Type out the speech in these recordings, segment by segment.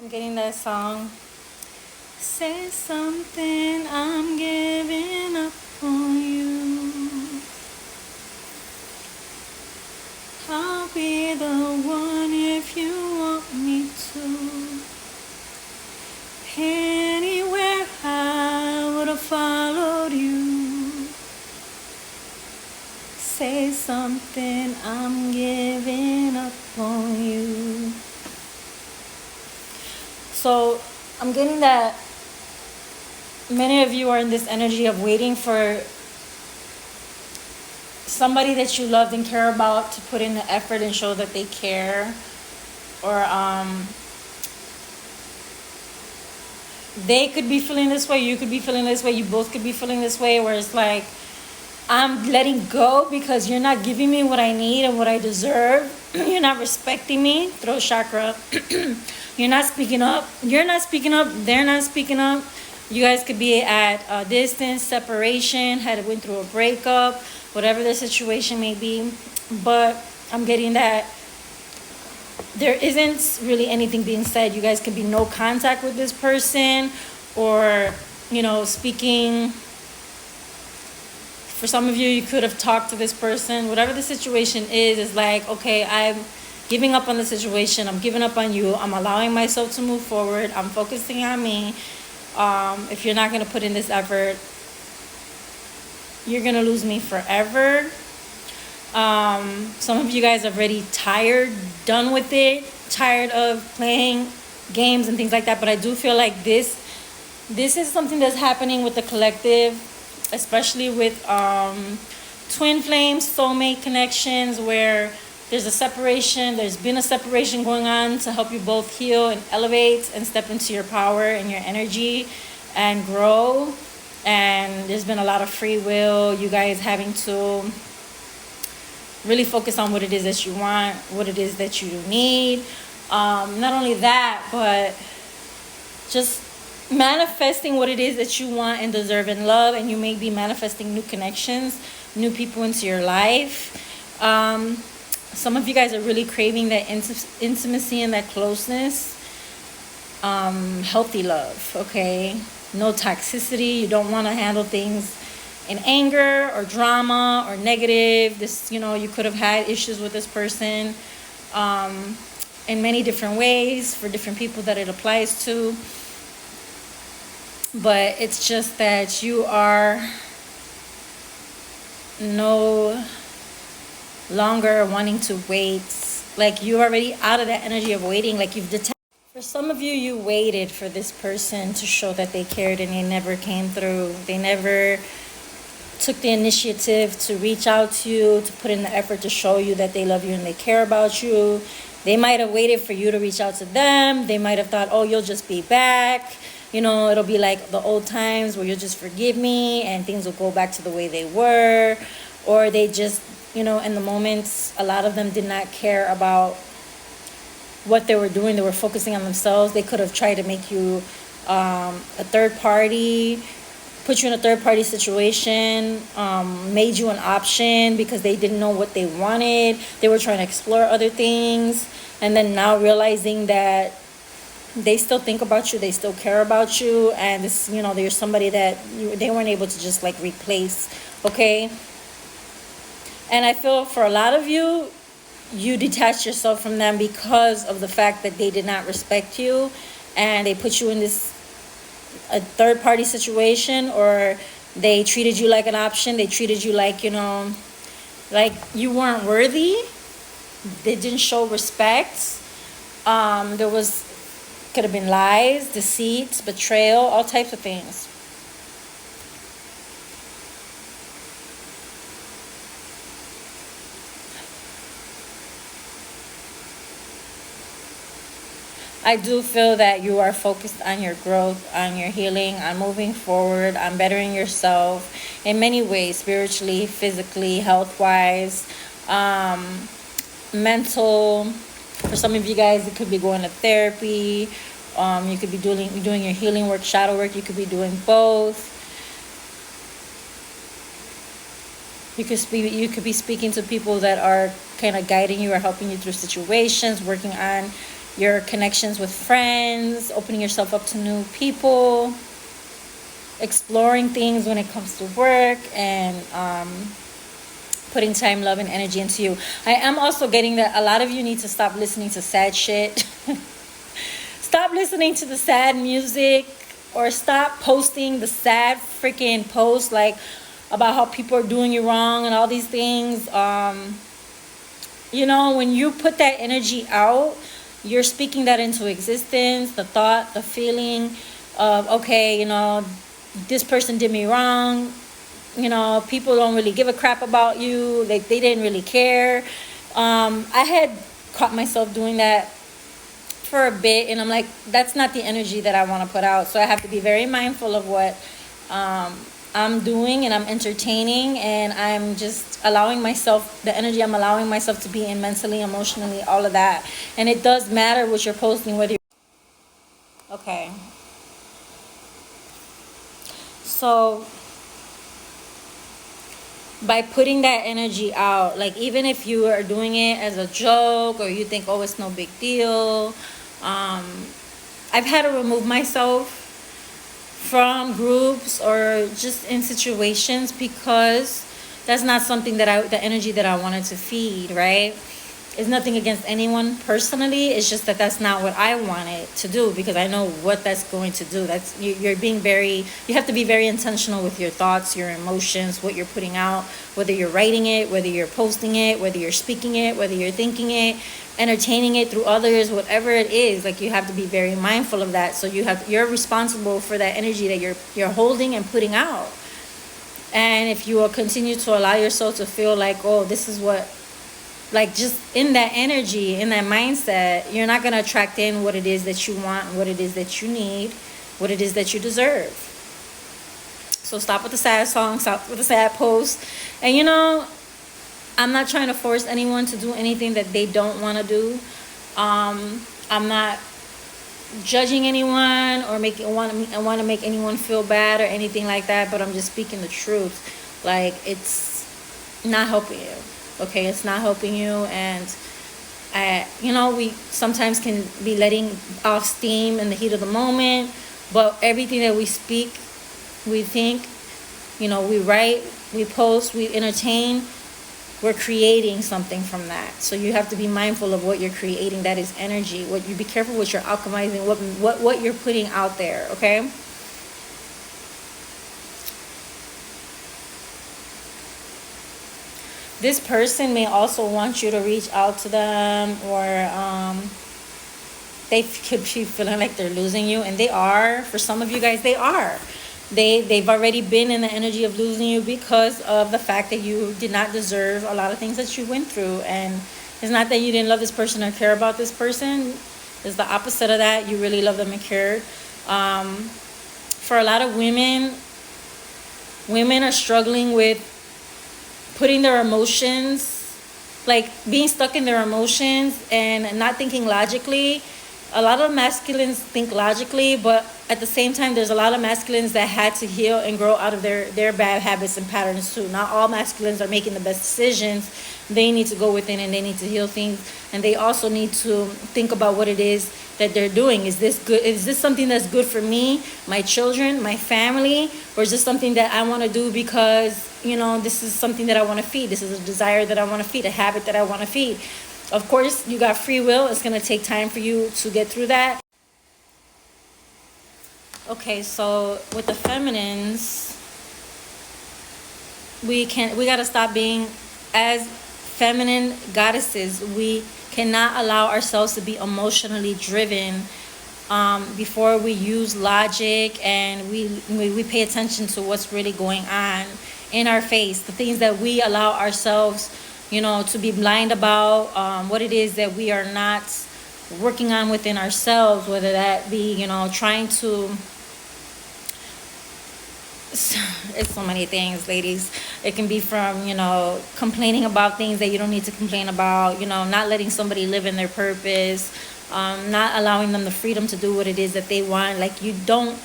I'm getting that song. Say something, I'm giving up on you. I'll be the one if you want me to. Anywhere I would have followed you. Say something, I'm giving up on you. So I'm getting that many of you are in this energy of waiting for somebody that you loved and care about to put in the effort and show that they care. Or they could be feeling this way, you could be feeling this way, you both could be feeling this way, where it's like, I'm letting go because you're not giving me what I need and what I deserve. You're not respecting me. Throat chakra. You're not speaking up. You're not speaking up. They're not speaking up. You guys could be at a distance, separation, went through a breakup, whatever the situation may be. But I'm getting that there isn't really anything being said. You guys could be no contact with this person, or, speaking. For some of you, you could have talked to this person. Whatever the situation is like, okay, I'm giving up on the situation. I'm giving up on you. I'm allowing myself to move forward. I'm focusing on me. If you're not going to put in this effort, you're going to lose me forever. Some of you guys are already tired, done with it, tired of playing games and things like that. But I do feel like this is something that's happening with the collective, especially with twin flames, soulmate connections, where there's a separation. There's been a separation going on to help you both heal and elevate and step into your power and your energy and grow. And there's been a lot of free will. You guys having to really focus on what it is that you want, what it is that you need. Not only that, but just manifesting what it is that you want and deserve and love. And you may be manifesting new connections, new people into your life. Some of you guys are really craving that intimacy and that closeness. Healthy love, okay? No toxicity. You don't want to handle things in anger or drama or negative. You could have had issues with this person in many different ways for different people that it applies to. But it's just that you are no longer wanting to wait. Like, you're already out of that energy of waiting. Like, you've detached. For some of you, you waited for this person to show that they cared, and they never came through. They never took the initiative to reach out to you, to put in the effort to show you that they love you and they care about you. They might have waited for you to reach out to them. They might have thought, oh, you'll just be back. It'll be like the old times where you'll just forgive me and things will go back to the way they were. Or they just, in the moments, a lot of them did not care about what they were doing. They were focusing on themselves. They could have tried to make you a third party, put you in a third party situation, made you an option because they didn't know what they wanted. They were trying to explore other things. And then now realizing that they still think about you, they still care about you, and this, there's somebody that they weren't able to just like replace, okay? And I feel for a lot of you, you detached yourself from them because of the fact that they did not respect you, and they put you in a third party situation, or they treated you like an option. They treated you like, like you weren't worthy. They didn't show respect. Could have been lies, deceit, betrayal, all types of things. I do feel that you are focused on your growth, on your healing, on moving forward, on bettering yourself in many ways, spiritually, physically, health-wise, mental. For some of you guys, it could be going to therapy. You could be doing your healing work, shadow work. You could be doing both. You could be speaking to people that are kind of guiding you or helping you through situations, working on your connections with friends, opening yourself up to new people, exploring things when it comes to work, and putting time, love, and energy into you. I am also getting that a lot of you need to stop listening to sad shit. Stop listening to the sad music, or stop posting the sad freaking posts like about how people are doing you wrong and all these things. You know, when you put that energy out, you're speaking that into existence, the thought, the feeling of, okay, you know, this person did me wrong. You know, people don't really give a crap about you. Like, they didn't really care. I had caught myself doing that for a bit, and I'm like, that's not the energy that I want to put out. So I have to be very mindful of what I'm doing, and I'm entertaining, and I'm just allowing myself the energy I'm allowing myself to be in, mentally, emotionally, all of that. And it does matter what you're posting, whether you're okay. So by putting that energy out, like, even if you are doing it as a joke, or you think, oh, it's no big deal, I've had to remove myself from groups or just in situations, because that's not something that the energy that I wanted to feed, right? It's nothing against anyone personally. It's just that that's not what I wanted to do, because I know what that's going to do. That's you're being very, you have to be very intentional with your thoughts, your emotions, what you're putting out, whether you're writing it, whether you're posting it, whether you're speaking it, whether you're thinking it, entertaining it through others, whatever it is. Like, you have to be very mindful of that. So you're responsible for that energy that you're holding and putting out. And if you will continue to allow yourself to feel like, oh, this is what, like, just in that energy, in that mindset, you're not going to attract in what it is that you want, what it is that you need, what it is that you deserve. So stop with the sad songs, stop with the sad posts. And, you know, I'm not trying to force anyone to do anything that they don't want to do. I'm not judging anyone or want to make anyone feel bad or anything like that, but I'm just speaking the truth. Like, it's not helping you. Okay, it's not helping you. And you know, we sometimes can be letting off steam in the heat of the moment, but everything that we speak, we think, you know, we write, we post, we entertain, we're creating something from that. So you have to be mindful of what you're creating. That is energy. What you be careful what you're alchemizing, what you're putting out there. Okay. This person may also want you to reach out to them, or they could be feeling like they're losing you, and they are. For some of you guys, they are. They've already been in the energy of losing you because of the fact that you did not deserve a lot of things that you went through. And it's not that you didn't love this person or care about this person. It's the opposite of that. You really love them and cared. For a lot of women are struggling with putting their emotions, like being stuck in their emotions and not thinking logically. A lot of masculines think logically, but at the same time, there's a lot of masculines that had to heal and grow out of their bad habits and patterns too. Not all masculines are making the best decisions. They need to go within and they need to heal things. And they also need to think about what it is that they're doing. Is this good? Is this something that's good for me, my children, my family? Or is this something that I want to do because, you know, this is something that I want to feed. This is a desire that I want to feed, a habit that I want to feed. Of course, you got free will. It's going to take time for you to get through that. Okay, so with the feminines, we got to stop being as feminine goddesses. We cannot allow ourselves to be emotionally driven before we use logic and we pay attention to what's really going on in our face, the things that we allow ourselves, you know, to be blind about, what it is that we are not working on within ourselves, whether that be, you know, trying to, it's so many things, ladies. It can be from, you know, complaining about things that you don't need to complain about, you know, not letting somebody live in their purpose, not allowing them the freedom to do what it is that they want. Like, you don't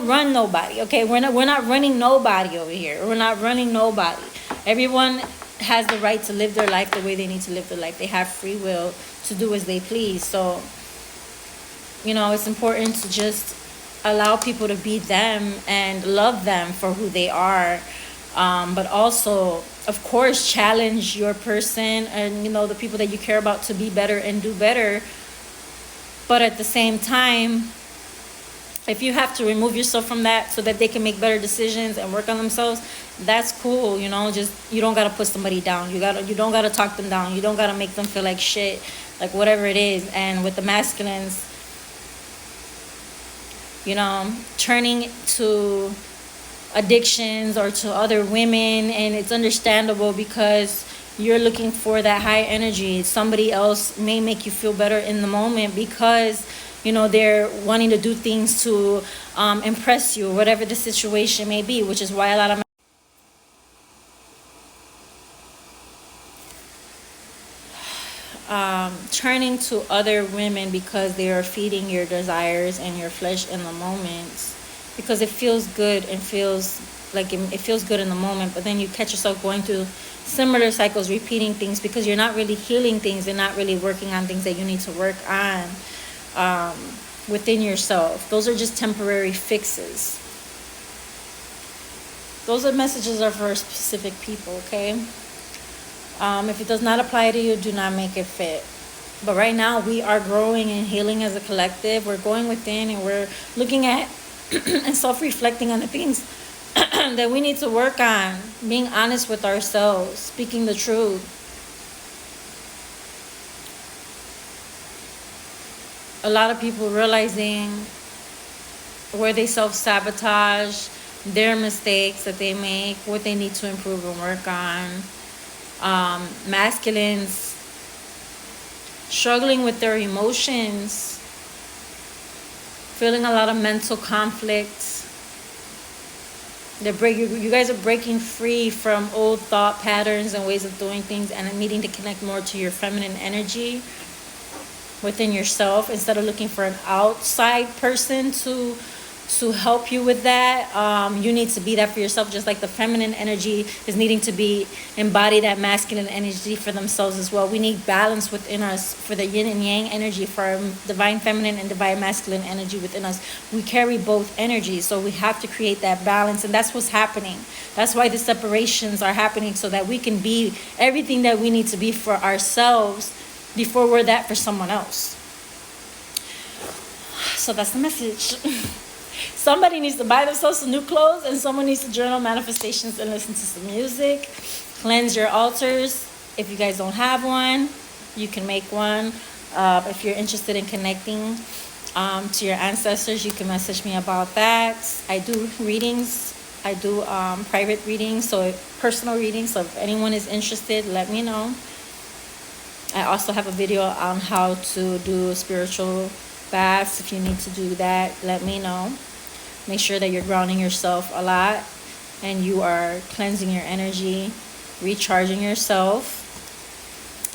run nobody. Okay, we're not running nobody over here. We're not running nobody. Everyone has the right to live their life the way they need to live their life. They have free will to do as they please. So, you know, it's important to just allow people to be them and love them for who they are. But also, of course, challenge your person and, you know, the people that you care about to be better and do better. But at the same time, if you have to remove yourself from that so that they can make better decisions and work on themselves, that's cool. You know, just, you don't got to put somebody down. You don't got to talk them down. You don't got to make them feel like shit, like whatever it is. And with the masculines, you know, turning to addictions or to other women, and it's understandable because you're looking for that high energy. Somebody else may make you feel better in the moment because, you know, they're wanting to do things to impress you, whatever the situation may be, which is why a lot of turning to other women because they are feeding your desires and your flesh in the moment, because it feels good and feels like it feels good in the moment, but then you catch yourself going through similar cycles, repeating things because you're not really healing things and not really working on things that you need to work on within yourself. Those are just temporary fixes. Those are messages are for specific people, okay? If it does not apply to you, do not make it fit. But right now, we are growing and healing as a collective. We're going within and we're looking at and self-reflecting on the things that we need to work on. Being honest with ourselves, speaking the truth. A lot of people realizing where they self-sabotage, their mistakes that they make, what they need to improve and work on. Masculines struggling with their emotions, feeling a lot of mental conflict. You guys are breaking free from old thought patterns and ways of doing things and needing to connect more to your feminine energy within yourself instead of looking for an outside person to help you with that. You need to be that for yourself, just like the feminine energy is needing to embody that masculine energy for themselves as well. We need balance within us for the yin and yang energy, for our divine feminine and divine masculine energy within us. We carry both energies, so we have to create that balance, and that's what's happening. That's why the separations are happening, so that we can be everything that we need to be for ourselves before we're that for someone else. So that's the message. Somebody needs to buy themselves some new clothes, and someone needs to journal manifestations and listen to some music. Cleanse your altars. If you guys don't have one, you can make one. If you're interested in connecting to your ancestors, you can message me about that. I do readings. I do private readings, so personal readings. So if anyone is interested, let me know. I also have a video on how to do spiritual baths. If you need to do that, let me know. Make sure that you're grounding yourself a lot and you are cleansing your energy, recharging yourself.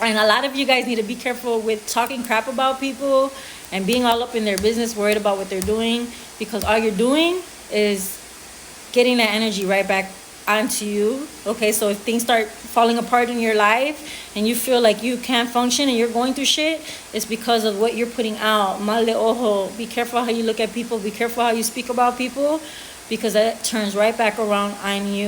And a lot of you guys need to be careful with talking crap about people and being all up in their business, worried about what they're doing, because all you're doing is getting that energy right back onto you. Okay, so if things start falling apart in your life and you feel like you can't function and you're going through shit, it's because of what you're putting out. Mal de ojo. Be careful how you look at people. Be careful how you speak about people, because that turns right back around on you.